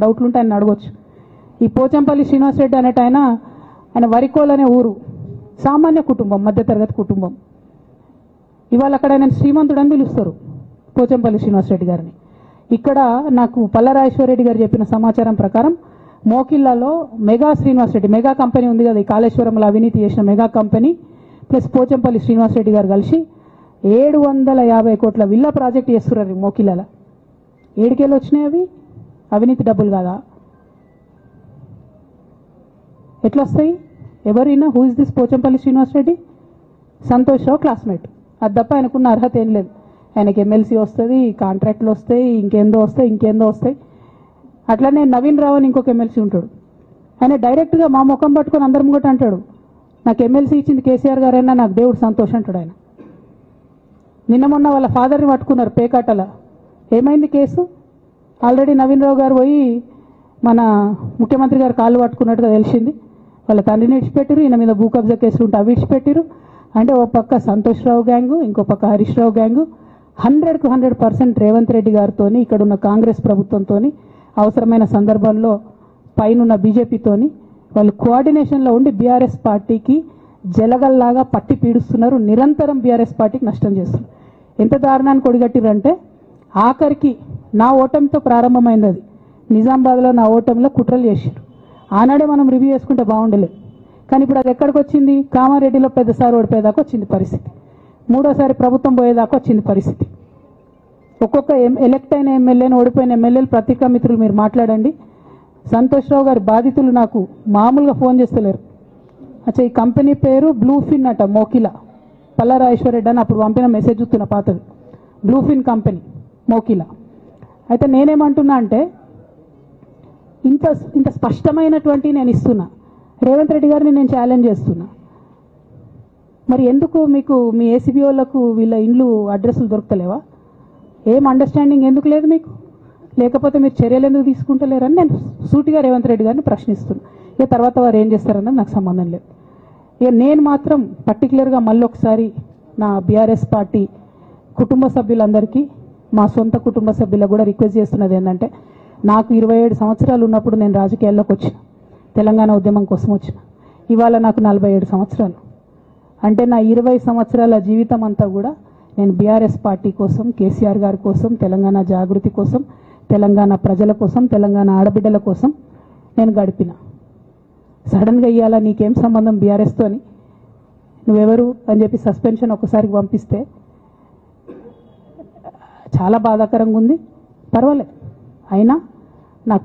డౌట్లు ఉంటే ఆయన అడగొచ్చు. ఈ పోచంపల్లి శ్రీనివాసరెడ్డి అనేట ఆయన వరికోల్ అనే ఊరు, సామాన్య కుటుంబం, మధ్యతరగతి కుటుంబం. ఇవాళ అక్కడ ఆయన శ్రీమంతుడు అని పిలుస్తారు పోచంపల్లి శ్రీనివాసరెడ్డి గారిని. ఇక్కడ నాకు పల్లరాజేశ్వరరెడ్డి గారు చెప్పిన సమాచారం ప్రకారం మోకిల్లాలో మెగా శ్రీనివాసరెడ్డి, మెగా కంపెనీ ఉంది కదా, ఈ కాళేశ్వరంలో అవినీతి చేసిన mega company plus Pochampally Srinivasa Reddy గారు కలిసి 750 కోట్ల విల్లా ప్రాజెక్ట్ చేస్తున్నారు మోకిల్లాల. ఏడుకేళ్ళు వచ్చినాయి అవి, అవినీతి డబ్బులు కాదా? ఎట్లా వస్తాయి? ఎవరైనా who is this Pochampally Srinivasa Reddy? Santosh Rao classmate, అది తప్ప ఆయనకున్న అర్హత ఏం లేదు. ఆయనకి ఎమ్మెల్సీ వస్తుంది, కాంట్రాక్ట్లు వస్తాయి, ఇంకేందో వస్తాయి. అట్లనే నవీన్ రావు అని ఇంకొక ఎమ్మెల్సీ ఉంటాడు. ఆయన డైరెక్ట్గా మా ముఖం పట్టుకొని అందరం కూడా అంటాడు, నాకు ఎమ్మెల్సీ ఇచ్చింది కేసీఆర్ గారైనా నాకు దేవుడు సంతోషం అంటాడు ఆయన. నిన్న మొన్న వాళ్ళ ఫాదర్ని పట్టుకున్నారు పేకాటల. ఏమైంది కేసు? ఆల్రెడీ నవీన్ రావు గారు పోయి మన ముఖ్యమంత్రి గారు కాళ్ళు పట్టుకున్నట్టుగా తెలిసింది. వాళ్ళ తండ్రిని విడిచిపెట్టారు, ఈయన మీద భూ కబ్జా కేసులు ఉంటే అవి విడిచిపెట్టారు. అంటే ఓ పక్క సంతోష్ రావు గ్యాంగు, ఇంకో పక్క హరీష్ రావు గ్యాంగు 100కు 100% రేవంత్ రెడ్డి గారితో, ఇక్కడ ఉన్న కాంగ్రెస్ ప్రభుత్వంతో, అవసరమైన సందర్భంలో పైన బీజేపీతోని వాళ్ళు కోఆర్డినేషన్లో ఉండి బీఆర్ఎస్ పార్టీకి జలగల్లాగా పట్టి పీడుస్తున్నారు. నిరంతరం బీఆర్ఎస్ పార్టీకి నష్టం చేస్తున్నారు. ఎంత దారుణానికి ఒడిగట్టిరంటే ఆఖరికి నా ఓటమితో ప్రారంభమైంది అది. నిజామాబాద్లో నా ఓటమిలో కుట్రలు చేశారు. ఆనాడే మనం రివ్యూ చేసుకుంటే బాగుండలేదు. కానీ ఇప్పుడు అది ఎక్కడికి వచ్చింది? కామారెడ్డిలో పెద్దసారి ఓడిపోయేదాకా వచ్చింది పరిస్థితి. మూడోసారి ప్రభుత్వం పోయేదాకా వచ్చింది పరిస్థితి. ఒక్కొక్క ఎలక్ట్ అయిన ఎమ్మెల్యేను, ఓడిపోయిన ఎమ్మెల్యేలు పత్రికా మిత్రులు మీరు మాట్లాడండి. సంతోష్ రావు గారి బాధితులు నాకు మామూలుగా ఫోన్ చేస్తలేరు. అచ్చా, ఈ కంపెనీ పేరు బ్లూఫిన్ అట, మోకిలా. పల్లరాజేశ్వరరెడ్డి అని అప్పుడు పంపిన మెసేజ్ చూస్తున్న పాతది, బ్లూఫిన్ కంపెనీ మోకిలా. అయితే నేనేమంటున్నా అంటే ఇంత స్పష్టమైనటువంటి నేను ఇస్తున్నా, రేవంత్ రెడ్డి గారిని నేను ఛాలెంజ్ చేస్తున్నా. మరి ఎందుకు మీకు మీ ఏసీబీ వాళ్ళకు వీళ్ళ ఇండ్లు అడ్రస్లు దొరుకుతలేవా? ఏం అండర్స్టాండింగ్ ఎందుకు లేదు మీకు? లేకపోతే మీరు చర్యలు ఎందుకు తీసుకుంటలేరని నేను సూటిగా రేవంత్ రెడ్డి గారిని ప్రశ్నిస్తున్నా. ఇక తర్వాత వారు ఏం చేస్తారన్నది నాకు సంబంధం లేదు. ఇక నేను మాత్రం పర్టికులర్గా మళ్ళీ ఒకసారి నా బీఆర్ఎస్ పార్టీ కుటుంబ సభ్యులందరికీ, మా సొంత కుటుంబ సభ్యులకు కూడా రిక్వెస్ట్ చేస్తున్నది ఏంటంటే, నాకు 27 సంవత్సరాలు ఉన్నప్పుడు నేను రాజకీయాల్లోకి వచ్చిన, తెలంగాణ ఉద్యమం కోసం వచ్చిన. ఇవాళ నాకు 47 సంవత్సరాలు. అంటే నా 20 సంవత్సరాల జీవితం అంతా కూడా నేను బీఆర్ఎస్ పార్టీ కోసం, కేసీఆర్ గారి కోసం, తెలంగాణ జాగృతి కోసం, తెలంగాణ ప్రజల కోసం, తెలంగాణ ఆడబిడ్డల కోసం నేను గడిపిన. సడన్గా ఇయ్యాల నీకేం సంబంధం బీఆర్ఎస్తో అని, నువ్వెవరు అని చెప్పి సస్పెన్షన్ ఒకసారికి పంపిస్తే చాలా బాధాకరంగా ఉంది. పర్వాలేదు, అయినా నాకు